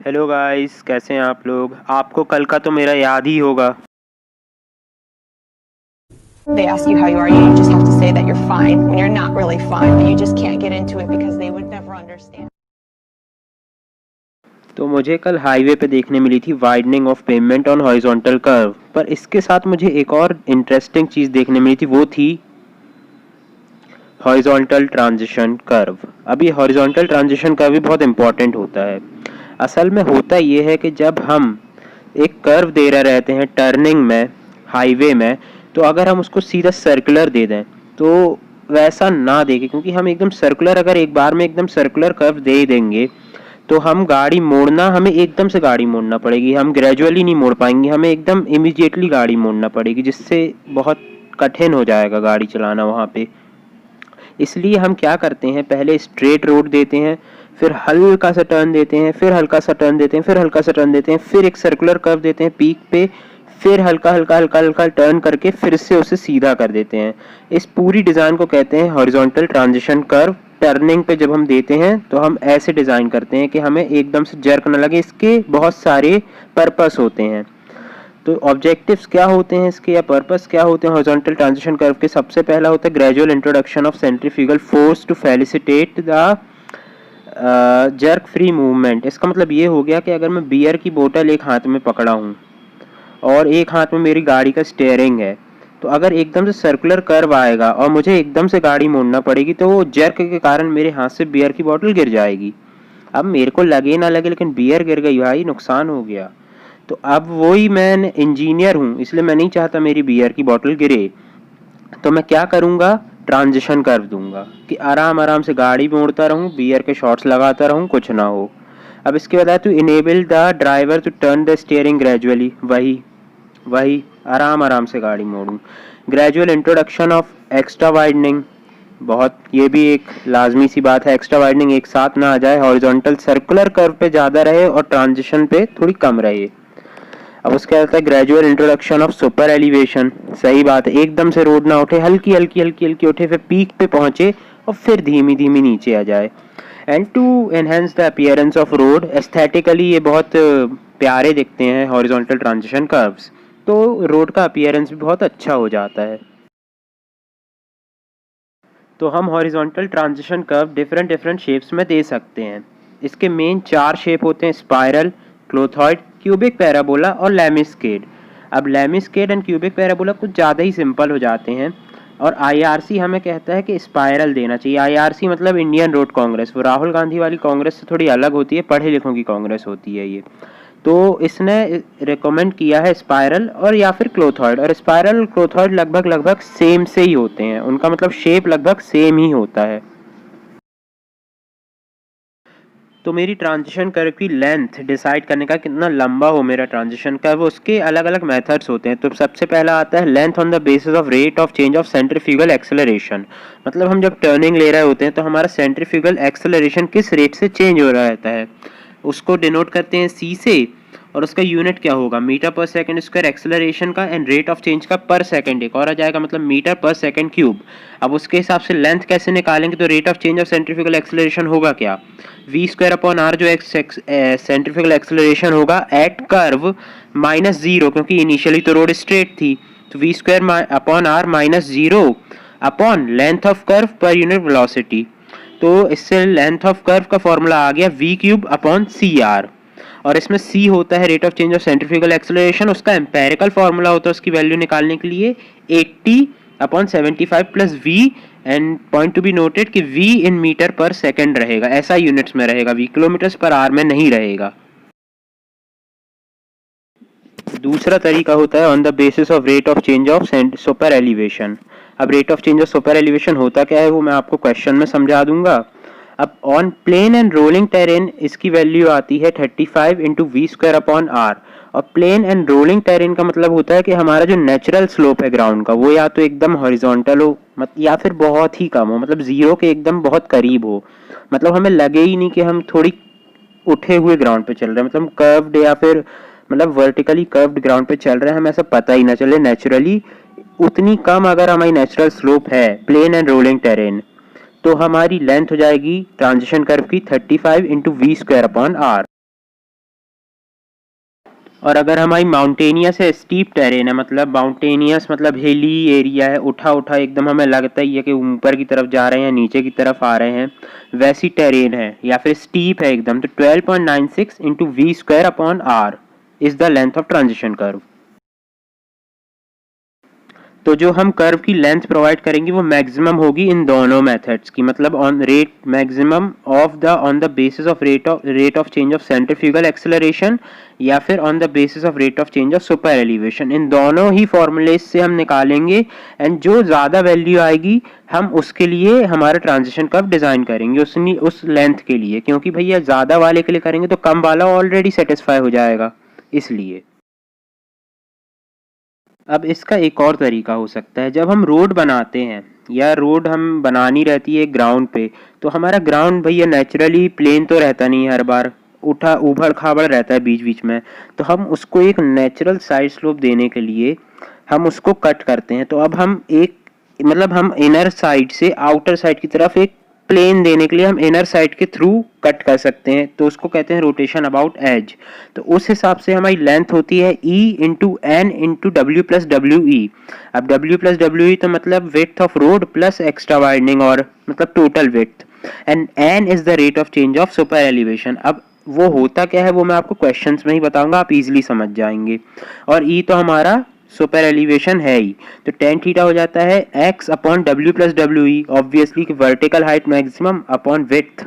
Hello guys, कैसे हैं आप लोग। आपको कल का तो मेरा याद ही होगा। They ask you how you are, you just have to say that you're fine when you're not really fine, but you just can't get into it because they would never understand. तो मुझे कल highway पे देखने मिली थी widening of payment on horizontal curve, पर इसके साथ मुझे एक और इंटरेस्टिंग चीज़ देखने मिली थी, वो थी हॉरिजॉन्टल ट्रांजिशन कर्व। अब ये हॉरिजॉन्टल ट्रांजिशन कर्व भी बहुत इंपॉर्टेंट होता है। असल में होता ये है कि जब हम एक कर्व दे रहे रहते हैं टर्निंग में, हाईवे में, तो अगर हम उसको सीधा सर्कुलर दे दें तो वैसा ना देखें, क्योंकि हम एकदम सर्कुलर, अगर एक बार में एकदम सर्कुलर कर्व दे देंगे तो हम गाड़ी मोड़ना, हमें एकदम से गाड़ी मोड़ना पड़ेगी, हम ग्रेजुअली नहीं मोड़ पाएंगे, हमें एकदम इमीडिएटली गाड़ी मोड़ना पड़ेगी, जिससे बहुत कठिन हो जाएगा गाड़ी चलाना वहाँ पे। इसलिए हम क्या करते हैं, पहले स्ट्रेट रोड देते हैं, फिर हल्का सा टर्न देते हैं, फिर हल्का सा टर्न देते हैं, फिर हल्का सा टर्न देते हैं, फिर एक सर्कुलर कर्व देते हैं पीक पे, फिर हल्का हल्का हल्का हल्का टर्न करके फिर से उसे सीधा कर देते हैं। इस पूरी डिज़ाइन को कहते हैं हॉरिजॉन्टल ट्रांजिशन कर्व। टर्निंग पे जब हम देते हैं तो हम ऐसे डिज़ाइन करते हैं कि हमें एकदम से जर्क न लगे। इसके बहुत सारे पर्पस होते हैं। तो ऑब्जेक्टिव्स क्या होते हैं इसके, या पर्पस क्या होते हैं हॉरिजॉन्टल ट्रांजिशन कर्व के। सबसे पहला होता है gradual introduction of centrifugal force to facilitate the jerk free movement. इसका मतलब ये हो गया कि अगर मैं बियर की बोतल एक हाथ में पकड़ा हूँ और एक हाथ में मेरी गाड़ी का स्टीयरिंग है, तो अगर एकदम से सर्कुलर कर्व आएगा और मुझे एकदम से गाड़ी मोड़ना पड़ेगी तो वो जर्क के कारण मेरे हाथ से बियर की बोतल गिर जाएगी। अब मेरे को लगे ना लगे, लेकिन बियर गिर गई भाई, नुकसान हो गया। तो अब वही, मैं इंजीनियर हूँ इसलिए मैं नहीं चाहता मेरी बियर की बोतल गिरे, तो मैं क्या करूँगा, ट्रांजिशन कर दूंगा कि आराम आराम से गाड़ी मोड़ता रहूँ, बियर के शॉट्स लगाता रहूँ, कुछ ना हो। अब इसके बाद to enable the driver to turn the steering gradually, वही वही आराम आराम से गाड़ी मोड़ूँ। Gradual introduction of extra widening, बहुत, ये भी एक लाजमी सी बात है। एक्स्ट्रा वाइडनिंग एक साथ ना आ जाए, हॉरिजॉन्टल सर्कुलर कर्व पे ज़्यादा रहे और ट्रांजिशन पे थोड़ी कम रहे। अब उसके बाद आता है gradual introduction of super elevation. सही बात है, एकदम से रोड ना उठे, हल्की हल्की हल्की हल्की उठे, फिर पीक पे पहुंचे और फिर धीमी धीमी नीचे आ जाए। And to enhance the appearance of road, aesthetically ये बहुत प्यारे दिखते हैं हॉरिजॉन्टल ट्रांजिशन कर्व्स, तो रोड का अपीयरेंस भी बहुत अच्छा हो जाता है। तो हम horizontal transition curve different different shapes में दे सकते हैं। इसके मेन 4 शेप होते हैं, स्पाइरल, क्लोथॉइड, क्यूबिक पैराबोला और लेमिस्केड। अब लेमिस्केड एंड क्यूबिक पैराबोला कुछ ज़्यादा ही सिंपल हो जाते हैं, और आईआरसी हमें कहता है कि स्पाइरल देना चाहिए। आईआरसी मतलब इंडियन रोड कांग्रेस, वो राहुल गांधी वाली कांग्रेस से थोड़ी अलग होती है, पढ़े लिखों की कांग्रेस होती है ये। तो इसने रिकमेंड किया है स्पाइरल और या फिर क्लोथॉइड, और स्पाइरल और क्लोथॉइड लगभग लगभग सेम से ही होते हैं, उनका मतलब शेप लगभग सेम ही होता है। तो मेरी ट्रांजिशन कर्व की लेंथ डिसाइड करने का, कितना लंबा हो मेरा ट्रांजिशन कर्व, उसके अलग अलग मेथड्स होते हैं। तो सबसे पहला आता है length on the basis of rate of change of centrifugal acceleration. मतलब हम जब टर्निंग ले रहे होते हैं तो हमारा सेंट्रीफ्यूगल एक्सेलरेशन किस रेट से चेंज हो रहा रहता है, उसको डिनोट करते हैं सी से, और उसका यूनिट क्या होगा, मीटर पर सेकंड स्क्वायर एक्सेलरेशन का, एंड रेट ऑफ चेंज का पर सेकंड एक और आ जाएगा, मतलब मीटर पर सेकंड क्यूब। अब उसके हिसाब से लेंथ कैसे निकालेंगे, तो rate of change of centrifugal acceleration होगा क्या, वी स्क्वायर अपॉन आर, जो सेंट्रीफ्यूगल एक्सेलरेशन होगा एट कर्व माइनस जीरो, क्योंकि इनिशियली तो रोड स्ट्रेट थी, तो V square upon R minus zero upon length of curve पर यूनिट वेलोसिटी। तो इससे लेंथ ऑफ कर्व का फॉर्मूला आ गया V cube upon C R, और इसमें c होता है rate of change of centrifugal acceleration. उसका एम्पेरिकल फॉर्मूला होता है उसकी वैल्यू निकालने के लिए 80 upon 75 plus v, and point to be noted कि v इन मीटर पर सेकंड रहेगा, ऐसा यूनिट्स में रहेगा, v किलोमीटर पर आवर में नहीं रहेगा। दूसरा तरीका होता है on the basis of rate of change of super elevation. अब rate of change of super elevation होता क्या है वो मैं आपको क्वेश्चन में समझा दूंगा। अब on plain and rolling terrain इसकी वैल्यू आती है 35 into V square upon R, और प्लेन एंड रोलिंग टेरेन का मतलब होता है कि हमारा जो नेचुरल स्लोप है ग्राउंड का, वो या तो एकदम हॉरिजॉन्टल हो, या फिर बहुत ही कम हो, मतलब जीरो के एकदम बहुत करीब हो, मतलब हमें लगे ही नहीं कि हम थोड़ी उठे हुए ग्राउंड पे चल रहे हैं, मतलब कर्व्ड या फिर मतलब वर्टिकली कर्व्ड ग्राउंड पे चल रहे हैं, हमें ऐसा पता ही ना चले नेचुरली। उतनी कम अगर हमारी नेचुरल स्लोप है प्लेन एंड रोलिंग टेरेन, तो हमारी लेंथ हो जाएगी ट्रांजिशन कर्व की 35 into V square upon R. और अगर हमारी माउंटेनियस है, स्टीप टेरेन है, मतलब माउंटेनियस मतलब हिली एरिया है, उठा उठा एकदम हमें लगता ही है कि ऊपर की तरफ जा रहे हैं या नीचे की तरफ आ रहे हैं, वैसी टेरेन है या फिर स्टीप है एकदम, तो 12.96 into V square upon R is the length of transition curve. तो जो हम कर्व की लेंथ प्रोवाइड करेंगे वो मैक्सिमम होगी इन दोनों मेथड्स की, मतलब on rate maximum of the on the basis of rate of change of centrifugal acceleration या फिर on the basis of rate of change of super elevation. इन दोनों ही फॉर्मूलेज से हम निकालेंगे एंड जो ज़्यादा वैल्यू आएगी हम उसके लिए हमारा ट्रांजिशन कर्व डिज़ाइन करेंगे उस लेंथ के लिए, क्योंकि भैया ज़्यादा वाले के लिए करेंगे तो कम वाला ऑलरेडी सेटिस्फाई हो जाएगा इसलिए। अब इसका एक और तरीका हो सकता है, जब हम रोड बनाते हैं या रोड हम बनानी रहती है ग्राउंड पे, तो हमारा ग्राउंड भैया नेचुरली प्लेन तो रहता नहीं है, हर बार उठा उबड़ खाबड़ रहता है बीच बीच में, तो हम उसको एक नेचुरल साइड स्लोप देने के लिए हम उसको कट करते हैं। तो अब हम एक मतलब हम इनर साइड से आउटर साइड की तरफ एक प्लेन देने के लिए हम इनर साइड के थ्रू कट कर सकते हैं, तो उसको कहते हैं रोटेशन अबाउट एज। तो उस हिसाब से हमारी लेंथ होती है E into N into W plus W E. अब डब्ल्यू प्लस डब्ल्यू ई तो मतलब width of road plus extra widening और मतलब total width, and N is the rate of change of super elevation. अब वो होता क्या है वो मैं आपको क्वेश्चंस में ही बताऊंगा, आप इजीली समझ जाएंगे। और E तो हमारा सुपर एलिवेशन है ही, तो टेन थीटा हो जाता है x upon W plus W E, obviously कि vertical height maximum upon width,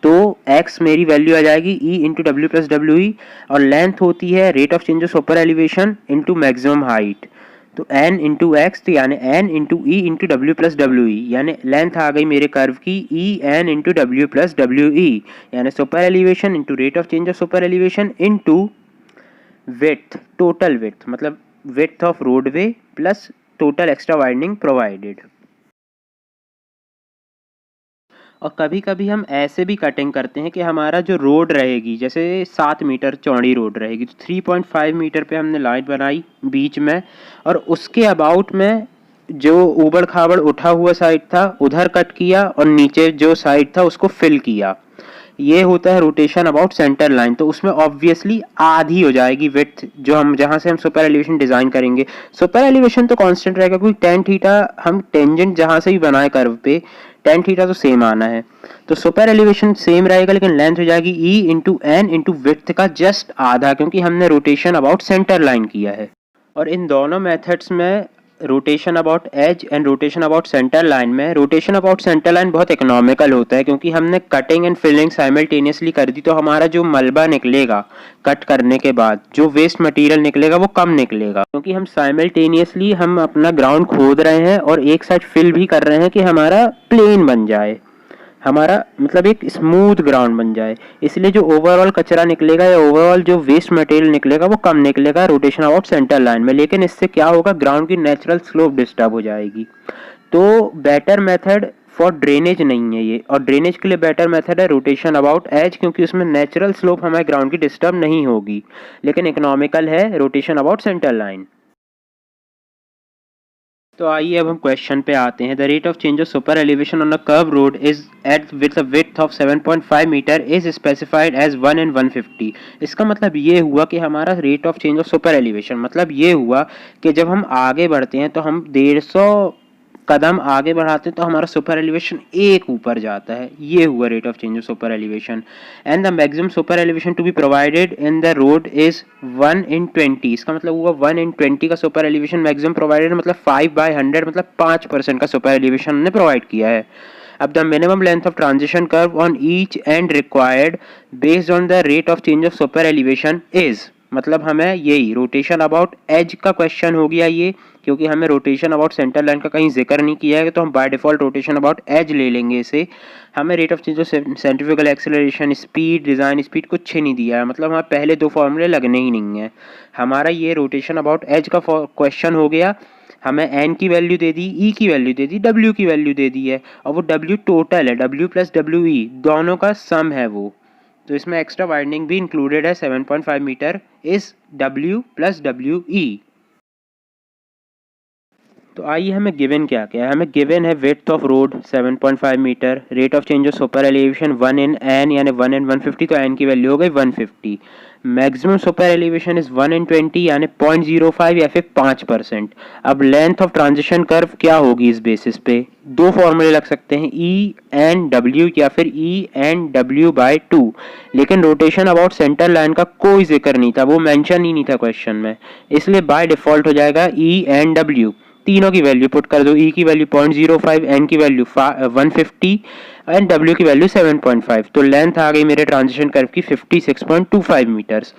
तो x मेरी वैल्यू आ जाएगी E into W plus W E, और लेंथ होती है rate of change of super elevation into maximum height, तो n इंटू एक्स, तो यानी n into E into W plus W E, यानी लेंथ आ गई मेरे कर्व की E n into W plus W E, यानी super elevation into rate of change of super elevation into width, total width मतलब width of roadway plus total extra widening provided। और कभी कभी हम ऐसे भी कटिंग करते हैं कि हमारा जो रोड रहेगी, जैसे 7 मीटर चौड़ी रोड रहेगी, तो 3.5 मीटर पे हमने लाइन बनाई बीच में, और उसके अबाउट में जो ऊबड़ खाबड़ उठा हुआ साइड था उधर कट किया और नीचे जो साइड था उसको फिल किया। ये होता है रोटेशन अबाउट सेंटर लाइन, तो उसमें ऑब्वियसली आधी हो जाएगी विड्थ जो हम जहां से हम सुपर एलिवेशन डिजाइन करेंगे। सुपर एलिवेशन तो कांस्टेंट रहेगा क्योंकि टेन थीटा हम टेंजेंट जहां से भी बनाए कर्व पे टेन थीटा तो सेम आना है, तो सुपर एलिवेशन सेम रहेगा लेकिन लेंथ हो जाएगी E into N into width का जस्ट आधा, क्योंकि हमने रोटेशन अबाउट सेंटर लाइन किया है। और इन दोनों मेथड्स में rotation about edge and rotation about center line में रोटेशन अबाउट सेंटर लाइन बहुत इकोनॉमिकल होता है, क्योंकि हमने कटिंग एंड फिलिंग साइमल्टेनियसली कर दी, तो हमारा जो मलबा निकलेगा कट करने के बाद जो वेस्ट मटेरियल निकलेगा वो कम निकलेगा, क्योंकि हम साइमल्टेनियसली हम अपना ग्राउंड खोद रहे हैं और एक साइड फिल भी कर रहे हैं कि हमारा प्लेन बन जाए, हमारा मतलब एक स्मूथ ग्राउंड बन जाए। इसलिए जो ओवरऑल कचरा निकलेगा या ओवरऑल जो वेस्ट मटेरियल निकलेगा वो कम निकलेगा रोटेशन अबाउट सेंटर लाइन में, लेकिन इससे क्या होगा ग्राउंड की नेचुरल स्लोप डिस्टर्ब हो जाएगी। तो बेटर मेथड फॉर ड्रेनेज नहीं है ये, और ड्रेनेज के लिए बेटर मेथड है रोटेशन अबाउट एज, क्योंकि उसमें नेचुरल स्लोप हमारे ग्राउंड की डिस्टर्ब नहीं होगी, लेकिन इकोनॉमिकल है रोटेशन अबाउट सेंटर लाइन। तो आइए अब हम क्वेश्चन पे आते हैं। The rate of change of super elevation on a curve road is at with a width of 7.5 meter is specified as 1 in 150। इसका मतलब ये हुआ कि हमारा rate of change of super elevation मतलब ये हुआ कि जब हम आगे बढ़ते हैं तो हम 150 कदम आगे बढ़ाते हैं तो हमारा सुपर एलिवेशन एक ऊपर जाता है, ये हुआ rate of change of super elevation. And the maximum super elevation to be provided in the road is 1 in 20। इसका मतलब हुआ 1 in 20 का सुपर एलिवेशन मैक्सिमम प्रोवाइडेड, मतलब 5/100 मतलब 5% का सुपर एलिवेशन हमने प्रोवाइड किया है। अब the minimum length of transition curve on each and required based on the rate of change of super elevation is, मतलब हमें यही रोटेशन अबाउट एज का क्वेश्चन हो गया ये, क्योंकि हमें रोटेशन अबाउट सेंटर लाइन का कहीं जिक्र नहीं किया है, तो हम by default rotation about edge ले लेंगे इसे। हमें rate of change of centrifugal acceleration, speed, design speed कुछ नहीं दिया है, मतलब हमारे पहले दो फॉर्मूले लगने ही नहीं है। हमारा ये रोटेशन अबाउट एज का क्वेश्चन हो गया, हमें एन की वैल्यू दे दी, ई की वैल्यू दे दी, डब्ल्यू की वैल्यू दे दी है, और वो डब्ल्यू टोटल है, डब्ल्यू प्लस डब्ल्यू ई दोनों का सम है वो, तो इसमें एक्स्ट्रा वाइडनिंग भी इंक्लूडेड है 7.5 meter is W plus W E. तो आइए हमें गिवन क्या क्या है। हमें गिवन है width of road 7.5 meter, rate of change of super elevation 1 in n यानी 1 in 150, तो n की वैल्यू हो गई 150। Maximum super elevation is 1 in 20 यानी 0.05 या फिर 5%। अब लेंथ ऑफ ट्रांजिशन कर्व क्या होगी इस बेसिस पे, दो फॉर्मूले लग सकते हैं, ई एन डब्ल्यू या फिर ई एन डब्ल्यू बाई 2। लेकिन रोटेशन अबाउट सेंटर लाइन का कोई जिक्र नहीं था, वो मेंशन ही नहीं था क्वेश्चन में, इसलिए बाय डिफॉल्ट हो जाएगा ई एन डब्ल्यू। तीनों की वैल्यू पुट कर दो, ई की वैल्यू 0.05, एन की वैल्यू 150 एंड डब्ल्यू की वैल्यू 7.5। तो लेंथ आ गई मेरे ट्रांजिशन कर्व की 56.25 मीटर्स।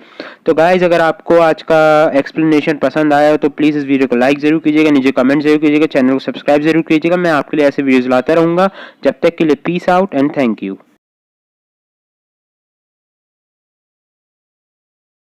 तो गाइज अगर आपको आज का एक्सप्लेनेशन पसंद आया हो तो प्लीज़ इस वीडियो को लाइक जरूर कीजिएगा, नीचे कमेंट जरूर कीजिएगा, चैनल को सब्सक्राइब जरूर कीजिएगा। मैं आपके लिए ऐसे वीडियोस लाता रहूँगा। जब तक के लिए peace out and thank you.